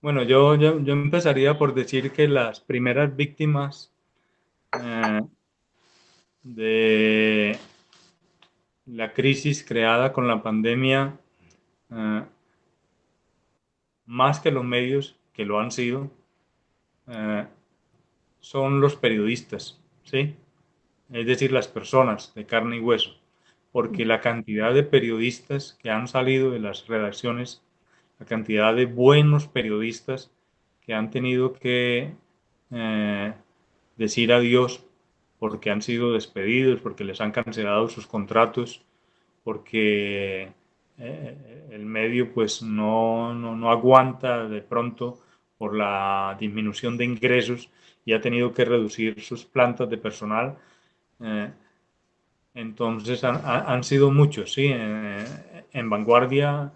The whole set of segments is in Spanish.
Bueno, yo empezaría por decir que las primeras víctimas eh, de la crisis creada con la pandemia, eh, más que los medios, que lo han sido, eh, son los periodistas, ¿sí? Es decir, las personas de carne y hueso, porque la cantidad de periodistas que han salido de las redacciones, la cantidad de buenos periodistas que han tenido que eh, decir adiós porque han sido despedidos, porque les han cancelado sus contratos, porque el medio pues no aguanta de pronto por la disminución de ingresos y ha tenido que reducir sus plantas de personal. Eh, entonces han sido muchos, sí. En Vanguardia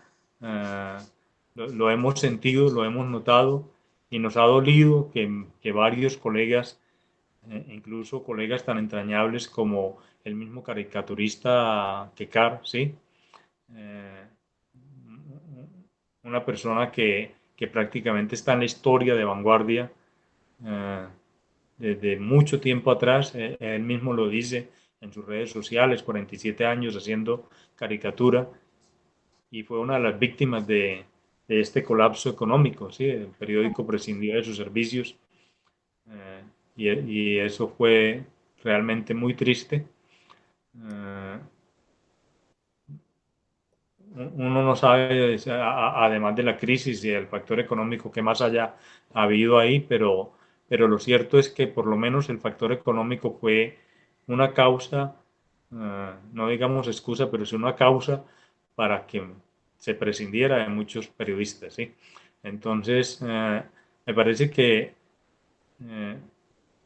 lo hemos sentido, lo hemos notado y nos ha dolido que varios colegas, incluso colegas tan entrañables como el mismo caricaturista Kekar, ¿sí? Eh, una persona que prácticamente está en la historia de Vanguardia eh, desde mucho tiempo atrás. Él mismo lo dice en sus redes sociales, 47 años haciendo caricatura, y fue una de las víctimas de este colapso económico, ¿sí? El periódico prescindió de sus servicios, eh, y eso fue realmente muy triste. Eh, Uno no sabe, además de la crisis y el factor económico, qué más haya habido ahí, pero lo cierto es que por lo menos el factor económico fue una causa, no digamos excusa, pero sí una causa para que se prescindiera de muchos periodistas, ¿sí? Entonces, me parece que eh,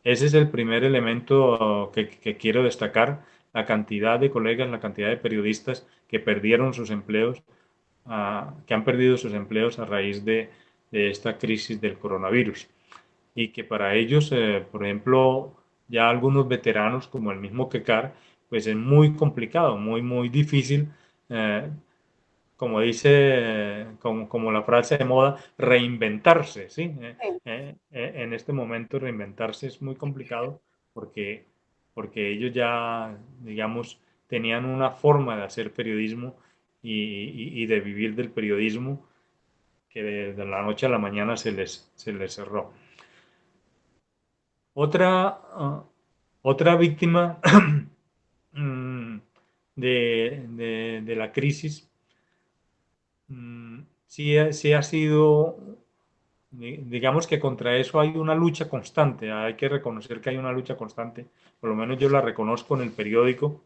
ese es el primer elemento que quiero destacar, la cantidad de colegas, la cantidad de periodistas que perdieron sus empleos, que han perdido sus empleos a raíz de esta crisis del coronavirus. Y que para ellos, por ejemplo, ya algunos veteranos como el mismo Kekar, pues es muy complicado, muy difícil, eh, como dice, como la frase de moda, reinventarse, ¿sí? En este momento reinventarse es muy complicado porque, porque ellos ya, digamos, tenían una forma de hacer periodismo y de vivir del periodismo que de la noche a la mañana se les cerró. Otra, otra víctima mm, de la crisis, sí ha sido, digamos que contra eso hay una lucha constante, hay que reconocer que hay una lucha constante, por lo menos yo la reconozco en el periódico,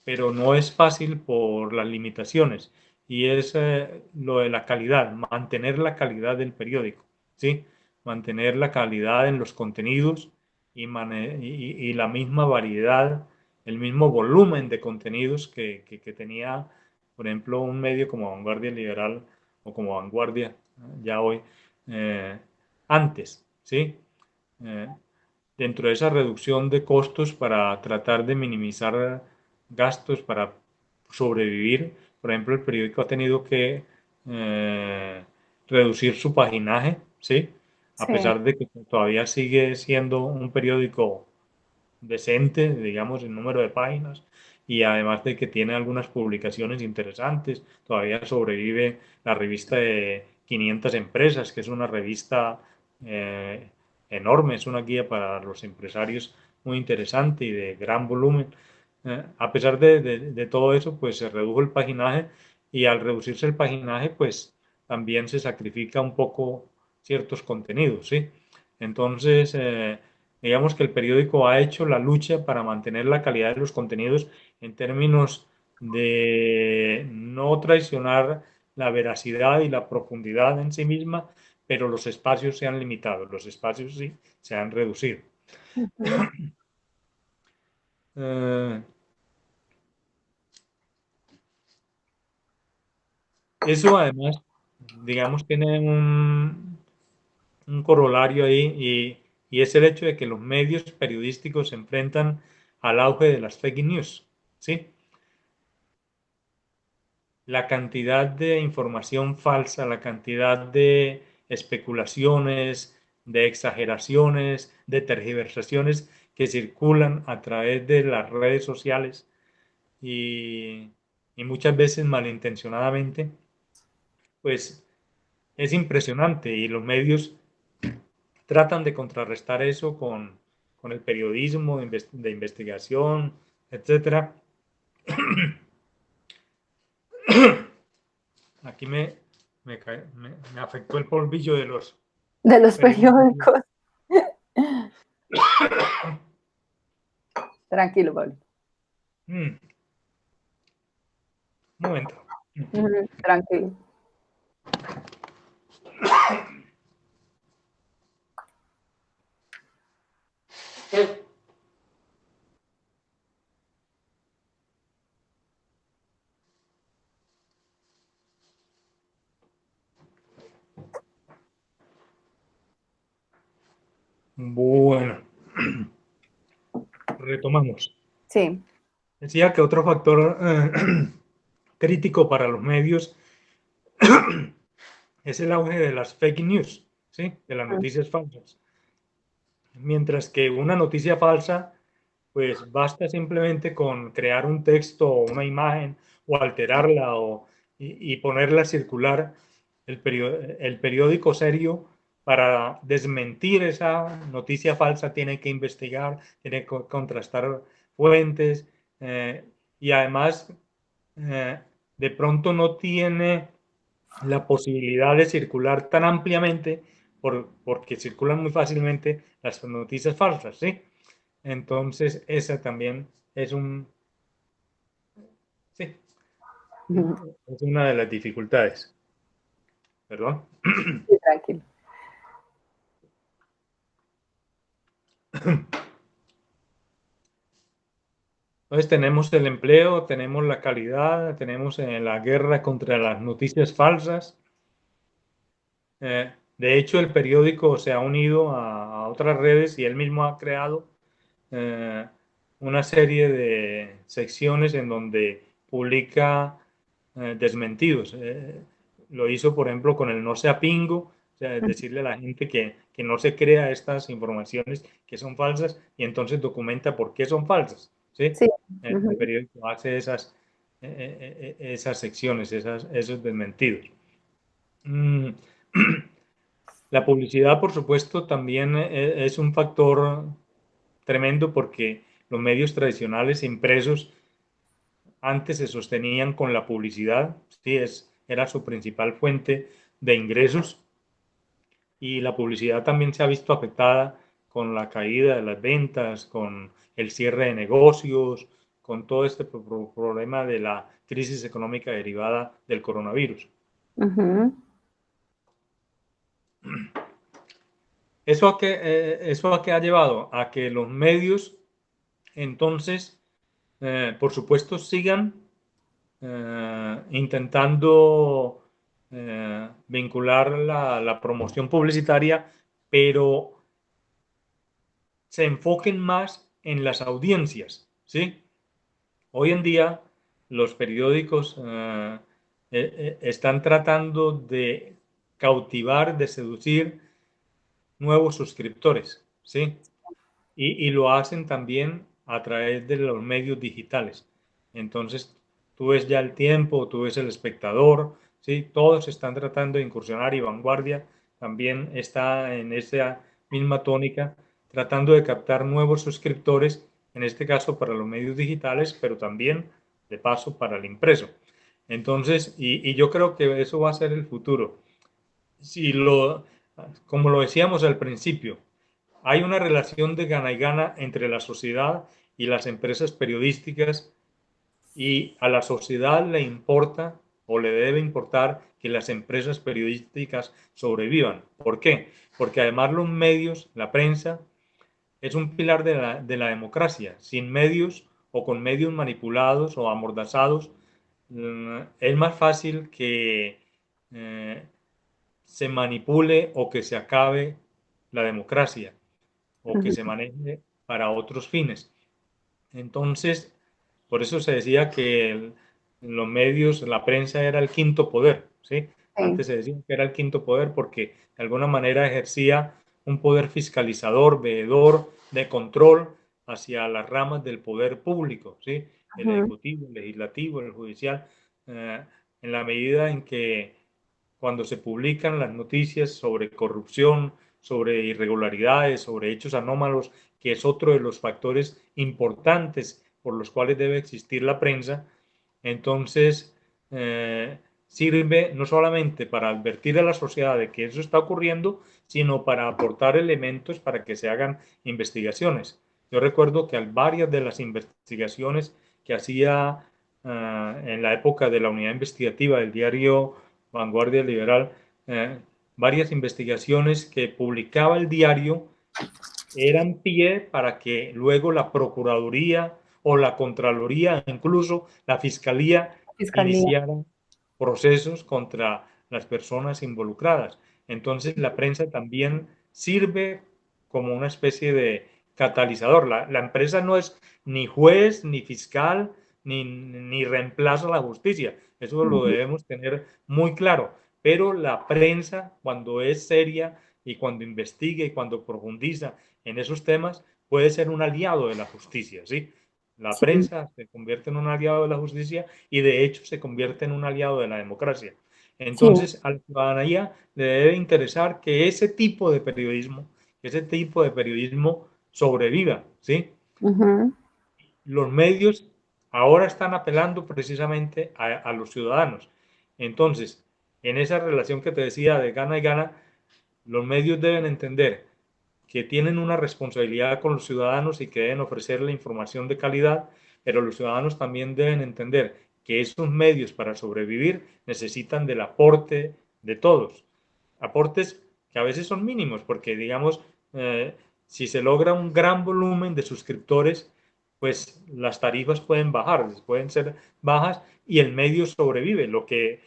pero no es fácil por las limitaciones y es lo de la calidad, mantener la calidad del periódico, ¿sí? Mantener la calidad en los contenidos y la misma variedad, el mismo volumen de contenidos que tenía, por ejemplo, un medio como Vanguardia Liberal o como Vanguardia ya hoy, eh, antes, ¿sí? Eh, Dentro de esa reducción de costos para tratar de minimizar gastos para sobrevivir. Por ejemplo, el periódico ha tenido que reducir su paginaje, ¿sí? A Sí, pesar de que todavía sigue siendo un periódico decente, digamos, en número de páginas, y además de que tiene algunas publicaciones interesantes. Todavía sobrevive la revista de 500 empresas, que es una revista eh, enorme, es una guía para los empresarios muy interesante y de gran volumen. A pesar de todo eso, pues se redujo el paginaje, y al reducirse el paginaje, pues también se sacrifica un poco ciertos contenidos, ¿sí? Entonces, digamos que el periódico ha hecho la lucha para mantener la calidad de los contenidos en términos de no traicionar la veracidad y la profundidad en sí misma, pero los espacios se han limitado, los espacios sí se han reducido. ujú, Eh, Eso además, digamos, tiene un corolario ahí, y es el hecho de que los medios periodísticos se enfrentan al auge de las fake news, ¿sí? La cantidad de información falsa, la cantidad de especulaciones, de exageraciones, de tergiversaciones que circulan a través de las redes sociales y, y muchas veces malintencionadamente, pues es impresionante y los medios tratan de contrarrestar eso con el periodismo de investigación, etcétera. Aquí me afectó el polvillo de los De los periódicos. periódicos. Tranquilo, Pablo. Un momento. Tranquilo. Bueno, retomamos. Sí. Decía que otro factor crítico para los medios es el auge de las fake news, ¿sí? De las noticias falsas. Mientras que una noticia falsa, pues basta simplemente con crear un texto o una imagen o alterarla y ponerla a circular. El periódico serio para desmentir esa noticia falsa tiene que investigar, tiene que contrastar fuentes y además de pronto no tiene la posibilidad de circular tan ampliamente porque circulan muy fácilmente las noticias falsas, ¿sí? Entonces, esa también es sí, es una de las dificultades. ¿Perdón? Sí, tranquilo. Entonces tenemos el empleo, tenemos la calidad, tenemos la guerra contra las noticias falsas. De hecho, el periódico se ha unido a otras redes y él mismo ha creado eh, una serie de secciones en donde publica desmentidos. Lo hizo, por ejemplo, con el no sea pingo, o sea, decirle a la gente que no se crea estas informaciones que son falsas y entonces documenta por qué son falsas. ¿Sí? Sí. El periódico hace esas secciones, esos desmentidos. Mm. La publicidad, por supuesto, también es un factor tremendo porque los medios tradicionales impresos antes se sostenían con la publicidad, sí, era su principal fuente de ingresos y la publicidad también se ha visto afectada con la caída de las ventas, con el cierre de negocios, con todo este problema de la crisis económica derivada del coronavirus. ¿Eso a qué ha llevado? A que los medios entonces, por supuesto, sigan intentando vincular la promoción publicitaria, pero se enfoquen más en las audiencias, ¿sí? Hoy en día los periódicos están tratando de cautivar, de seducir nuevos suscriptores, ¿sí? Y lo hacen también a través de los medios digitales. Entonces, tú ves ya el tiempo, tú ves el espectador, ¿sí? Todos están tratando de incursionar y Vanguardia también está en esa misma tónica, tratando de captar nuevos suscriptores, en este caso para los medios digitales, pero también de paso para el impreso. Entonces, y yo creo que eso va a ser el futuro. Si como lo decíamos al principio, hay una relación de gana y gana entre la sociedad y las empresas periodísticas y a la sociedad le importa o le debe importar que las empresas periodísticas sobrevivan. ¿Por qué? Porque además los medios, la prensa, es un pilar de la democracia. Sin medios o con medios manipulados o amordazados, es más fácil que eh, se manipule o que se acabe la democracia o que se maneje para otros fines. Entonces, por eso se decía que los medios, la prensa era el quinto poder, ¿sí? Sí. Antes se decía que era el quinto poder porque de alguna manera ejercía un poder fiscalizador, veedor, de control hacia las ramas del poder público, ¿sí? El Ujú. ejecutivo, el legislativo, el judicial, eh, en la medida en que cuando se publican las noticias sobre corrupción, sobre irregularidades, sobre hechos anómalos, que es otro de los factores importantes por los cuales debe existir la prensa, entonces sirve no solamente para advertir a la sociedad de que eso está ocurriendo, sino para aportar elementos para que se hagan investigaciones. Yo recuerdo que varias de las investigaciones que hacía en la época de la unidad investigativa del diario Vanguardia Liberal, eh, varias investigaciones que publicaba el diario eran pie para que luego la Procuraduría o la Contraloría, incluso la Fiscalía, Fiscalía. iniciaran procesos contra las personas involucradas. Entonces la prensa también sirve como una especie de catalizador. La empresa no es ni juez, ni fiscal, ni reemplaza la justicia. Eso lo Ujú. debemos tener muy claro. Pero la prensa, cuando es seria y cuando investiga y cuando profundiza en esos temas, puede ser un aliado de la justicia, ¿sí? La Sí. prensa se convierte en un aliado de la justicia y de hecho se convierte en un aliado de la democracia. Sí. Entonces, a la ciudadanía le debe interesar que ese tipo de periodismo sobreviva, ¿sí? Ujú. Los medios ahora están apelando precisamente a los ciudadanos. Entonces, en esa relación que te decía de gana y gana, los medios deben entender que tienen una responsabilidad con los ciudadanos y que deben ofrecerle información de calidad, pero los ciudadanos también deben entender que esos medios para sobrevivir necesitan del aporte de todos. Aportes que a veces son mínimos, porque digamos, si se logra un gran volumen de suscriptores, pues las tarifas pueden bajar, pueden ser bajas y el medio sobrevive. Lo que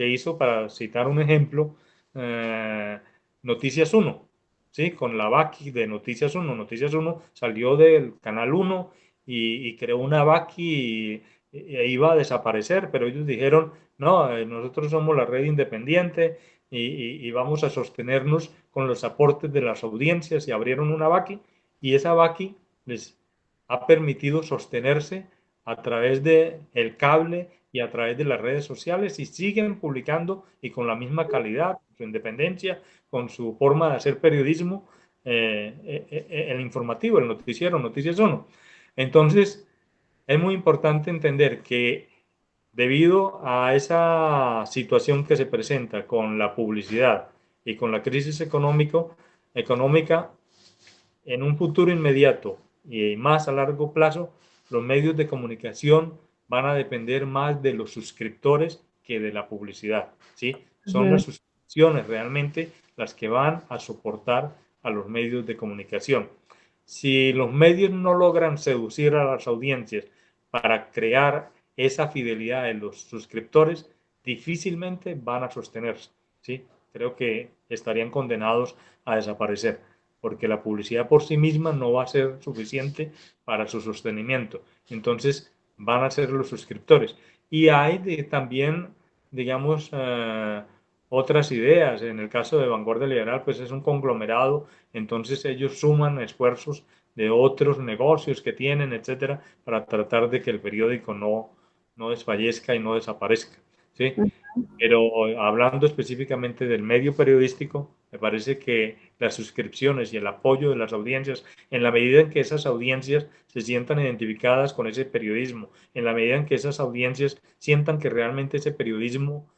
hizo, para citar un ejemplo, Noticias Uno, ¿sí? Con la Baki de Noticias Uno. Noticias Uno salió del Canal Uno y creó una Baki e iba a desaparecer, pero ellos dijeron, no, nosotros somos la red independiente y vamos a sostenernos con los aportes de las audiencias y abrieron una Baki y esa Baki les ha permitido sostenerse a través de el cable y a través de las redes sociales y siguen publicando y con la misma calidad, su independencia, con su forma de hacer periodismo, el informativo, el noticiero, Noticias Uno. Entonces, es muy importante entender que debido a esa situación que se presenta con la publicidad y con la crisis económica, en un futuro inmediato y más a largo plazo, los medios de comunicación van a depender más de los suscriptores que de la publicidad, ¿sí? Son Ujú. las suscripciones realmente las que van a soportar a los medios de comunicación. Si los medios no logran seducir a las audiencias para crear esa fidelidad en los suscriptores, difícilmente van a sostenerse, ¿sí? Creo que estarían condenados a desaparecer porque la publicidad por sí misma no va a ser suficiente para su sostenimiento. Entonces van a ser los suscriptores. Y hay también, digamos, otras ideas. En el caso de Vanguardia Liberal, pues es un conglomerado, entonces ellos suman esfuerzos de otros negocios que tienen, etcétera, para tratar de que el periódico no desfallezca y no desaparezca. ¿Sí? Pero hablando específicamente del medio periodístico, me parece que las suscripciones y el apoyo de las audiencias, en la medida en que esas audiencias se sientan identificadas con ese periodismo, en la medida en que esas audiencias sientan que realmente ese periodismo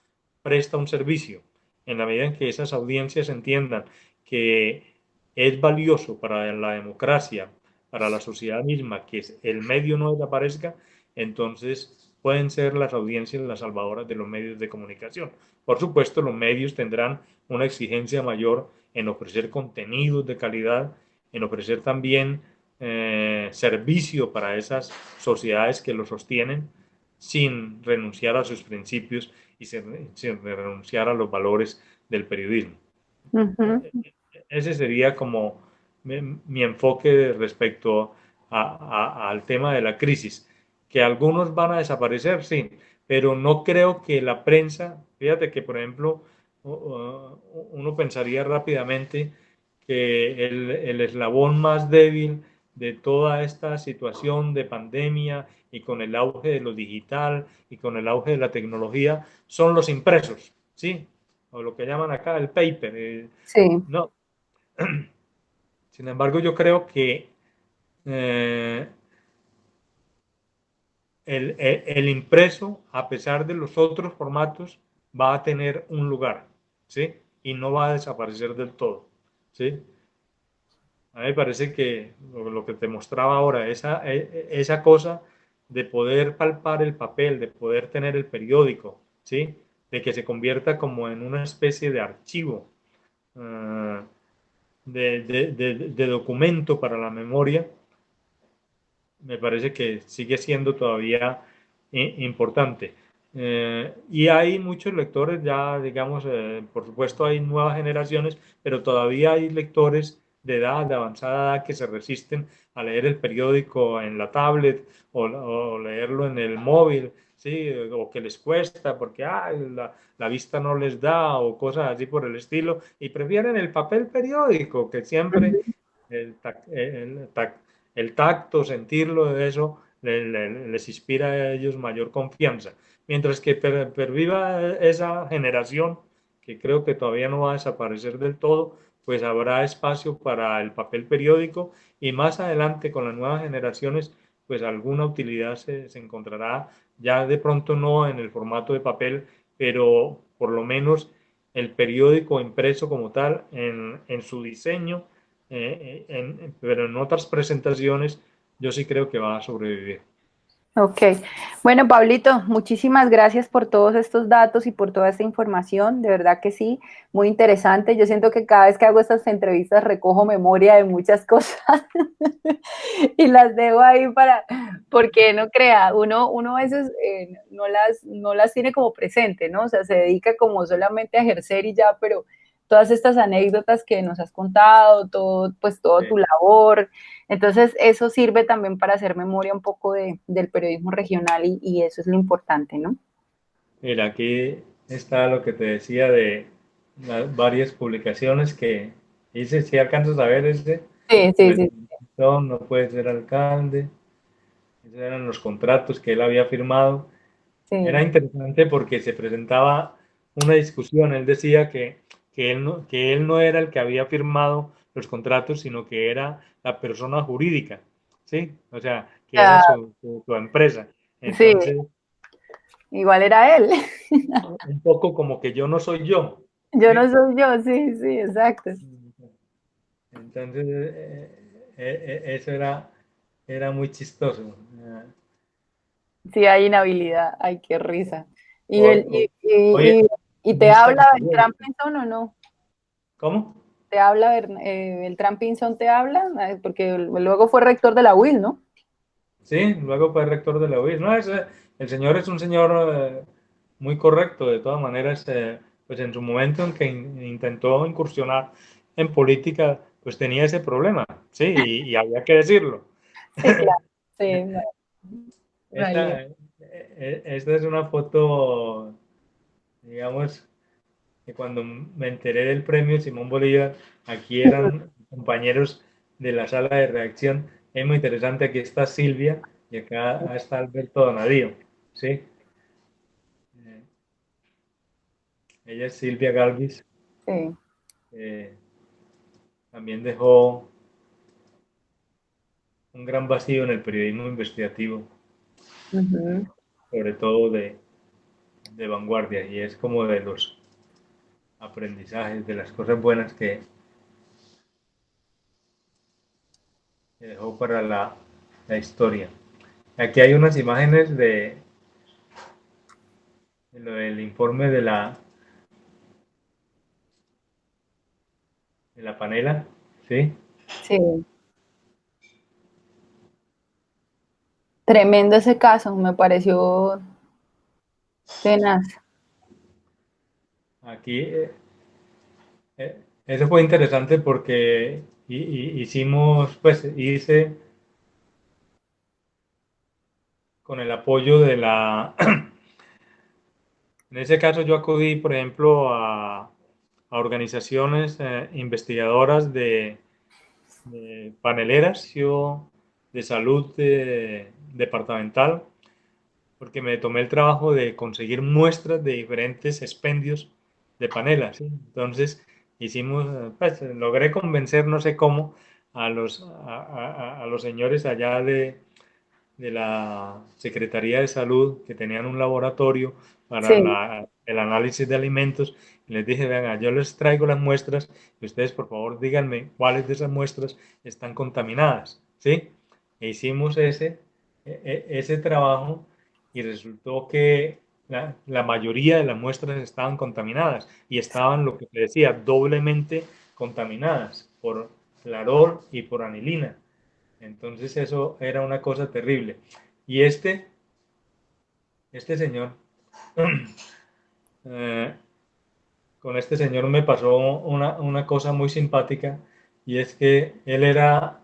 presta un servicio, en la medida en que esas audiencias entiendan que es valioso para la democracia, para la sociedad misma, que el medio no desaparezca, entonces pueden ser las audiencias las salvadoras de los medios de comunicación. Por supuesto, los medios tendrán una exigencia mayor en ofrecer contenidos de calidad, en ofrecer también servicio para esas sociedades que lo sostienen, sin renunciar a sus principios y sin renunciar a los valores del periodismo. Ujú. Ese sería como mi enfoque respecto al tema de la crisis, que algunos van a desaparecer, sí, pero no creo que la prensa, fíjate que por ejemplo uno pensaría rápidamente que el eslabón más débil de toda esta situación de pandemia y con el auge de lo digital y con el auge de la tecnología son los impresos, ¿sí? O lo que llaman acá el paper. Sí, No. Sin embargo, yo creo que eh, el impreso, a pesar de los otros formatos, va a tener un lugar, ¿sí? Y no va a desaparecer del todo, ¿sí? A mí me parece que lo que te mostraba ahora, esa cosa de poder palpar el papel, de poder tener el periódico, ¿sí? De que se convierta como en una especie de archivo, de documento para la memoria, me parece que sigue siendo todavía importante. Y hay muchos lectores ya, digamos, por supuesto hay nuevas generaciones, pero todavía hay lectores de edad, de avanzada edad, que se resisten a leer el periódico en la tablet o leerlo en el móvil, ¿sí? O que les cuesta porque la vista no les da o cosas así por el estilo, y prefieren el papel periódico, que siempre ujú, el, el tacto, sentirlo, eso les inspira a ellos mayor confianza. Mientras que perviva esa generación, que creo que todavía no va a desaparecer del todo, pues habrá espacio para el papel periódico y más adelante con las nuevas generaciones, pues alguna utilidad se encontrará, ya de pronto no en el formato de papel, pero por lo menos el periódico impreso como tal en su diseño, pero en otras presentaciones yo sí creo que va a sobrevivir. ok. Bueno, Pablito, muchísimas gracias por todos estos datos y por toda esta información. De verdad que sí, muy interesante. Yo siento que cada vez que hago estas entrevistas recojo memoria de muchas cosas y las dejo ahí para, porque no crea, uno a veces no las tiene como presente, ¿no? O sea, se dedica como solamente a ejercer y ya, pero todas estas anécdotas que nos has contado, todo, pues todo tu labor, entonces eso sirve también para hacer memoria un poco del periodismo regional y eso es lo importante, ¿no? Mira, aquí está lo que te decía de las varias publicaciones que hice, si alcanzas a ver ese, Sí, sí, pues sí, no puede ser alcalde, esos eran los contratos que él había firmado. Era sí. interesante porque se presentaba una discusión. Él decía que él no era el que había firmado los contratos, sino que era la persona jurídica, ¿sí? O sea, que era Ah, su empresa. sí, Entonces, igual era él. un poco como que yo no soy yo, Yo no ¿sí? soy yo, sí, sí, exacto. Entonces, eso era muy chistoso. Sí, hay inhabilidad. Ay, qué risa. ¿Y, Hoy, el, hoy, hoy y te viste habla el Beltrán periódico. Pinzón o no? ¿Cómo? ¿Te habla Beltrán Pinzón, te habla? Porque luego fue rector de la UIL, ¿no? Sí, luego fue rector de la UIS. No, el señor es un señor muy correcto, de todas maneras, pues en su momento en que intentó incursionar en política, pues tenía ese problema, sí, y había que decirlo. Sí, claro. Sí, vale. Esta es una foto, digamos, que cuando me enteré del premio Simón Bolívar, aquí eran compañeros de la sala de redacción. Es muy interesante, aquí está Silvia y acá está Alberto Donadío, ¿sí? Eh, Ella es Silvia Galvis, Sí. eh, también dejó un gran vacío en el periodismo investigativo, Ujú. sobre todo de vanguardia, y es como de los aprendizajes, de las cosas buenas que dejó para la historia. Aquí hay unas imágenes de lo del informe de la panela, ¿sí? Sí. Tremendo ese caso, me pareció tenaz. Aquí, eso fue interesante porque hicimos, pues hice con el apoyo de la, en ese caso yo acudí, por ejemplo, a organizaciones investigadoras de paneleras, yo, de salud departamental, porque me tomé el trabajo de conseguir muestras de diferentes expendios de panelas, ¿sí? Entonces hicimos, pues logré convencer, no sé cómo, a los señores allá de la Secretaría de Salud que tenían un laboratorio para Sí, el análisis de alimentos. Y les dije, venga, yo les traigo las muestras y ustedes por favor díganme cuáles de esas muestras están contaminadas, ¿sí? E hicimos ese trabajo y resultó que la mayoría de las muestras estaban contaminadas y estaban, lo que te decía, doblemente contaminadas por clarol y por anilina. Entonces eso era una cosa terrible. Y este señor, eh, con este señor me pasó una cosa muy simpática y es que él era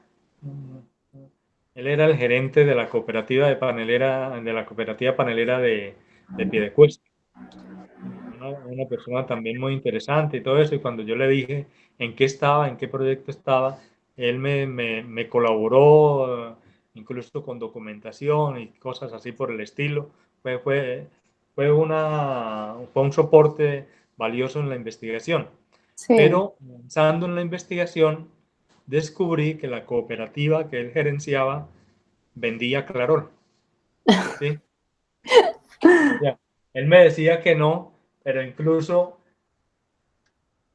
el gerente de la cooperativa de la cooperativa panelera de Piedecuesta. Una persona también muy interesante y todo eso. Y cuando yo le dije en qué estaba, en qué proyecto estaba, él me colaboró, incluso con documentación y cosas así por el estilo. Fue, fue, fue un soporte valioso en la investigación. sí. Pero avanzando en la investigación, descubrí que la cooperativa que él gerenciaba vendía Clarol, ¿sí? O sea, él me decía que no, pero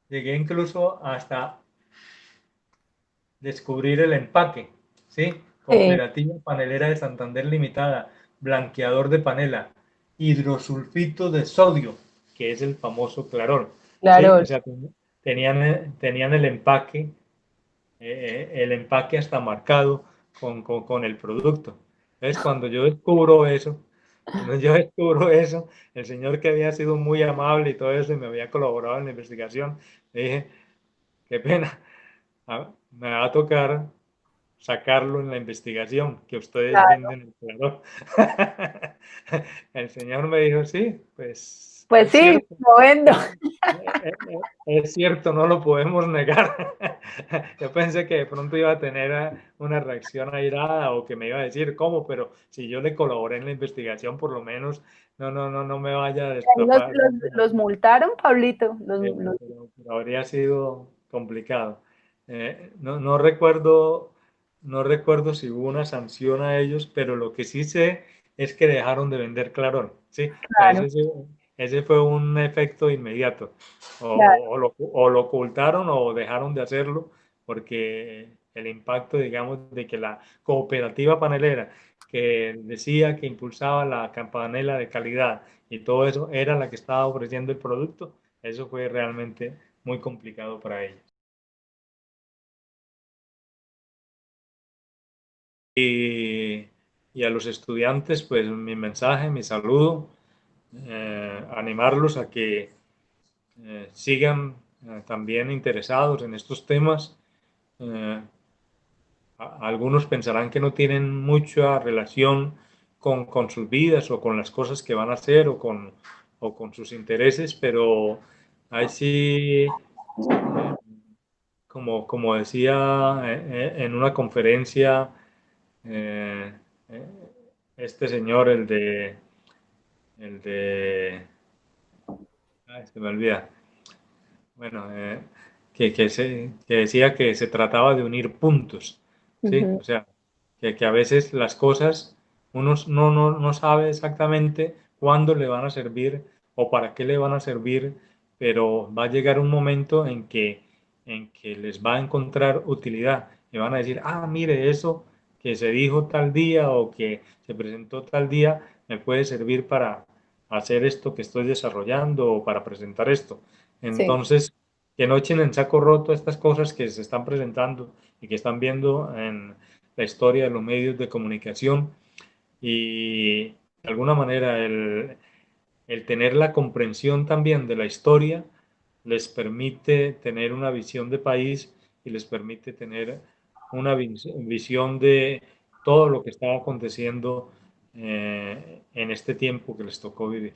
llegué incluso hasta descubrir el empaque, ¿sí? Sí, Cooperativa Panelera de Santander Limitada, blanqueador de panela, hidrosulfito de sodio, que es el famoso clarol, ¿sí? O claro. sea, tenían el empaque hasta marcado con el producto. Entonces, cuando yo descubro eso, el señor que había sido muy amable y todo eso y me había colaborado en la investigación, le dije, qué pena, me va a tocar sacarlo en la investigación que ustedes Claro. venden el Claro. El señor me dijo, sí, pues Pues es sí, cierto, lo vendo. es, es cierto, no lo podemos negar. Yo pensé que de pronto iba a tener una reacción airada o que me iba a decir cómo, pero si yo le colaboré en la investigación, por lo menos no me vaya a Ahí destapar. los multaron, Pablito. Pero habría sido complicado. No recuerdo, no recuerdo si hubo una sanción a ellos, pero lo que sí sé es que dejaron de vender Clarón, ¿sí? O sea, Claro, ese fue un efecto inmediato. claro. O lo ocultaron o dejaron de hacerlo, porque el impacto, digamos, de que la cooperativa panelera que decía que impulsaba la campanela de calidad y todo eso era la que estaba ofreciendo el producto, eso fue realmente muy complicado para ellos. Y, y a los estudiantes, pues mi mensaje, mi saludo, animarlos a que sigan también interesados en estos temas. Eh, Algunos pensarán que no tienen mucha relación con sus vidas o con las cosas que van a hacer o con sus intereses, pero ahí sí, eh, como decía en una conferencia eh, eh, este señor, el de, ay, se me olvida, bueno, que decía que se trataba de unir puntos, ¿sí? Ujú. O sea, que a veces las cosas uno no sabe exactamente cuándo le van a servir o para qué le van a servir, pero va a llegar un momento en que les va a encontrar utilidad y van a decir, ah, mire, eso que se dijo tal día o que se presentó tal día me puede servir para hacer esto que estoy desarrollando o para presentar esto. Sí. Entonces, que no echen en saco roto estas cosas que se están presentando y que están viendo en la historia de los medios de comunicación y de alguna manera el tener la comprensión también de la historia les permite tener una visión de país y les permite tener una visión de todo lo que está aconteciendo en este tiempo que les tocó vivir.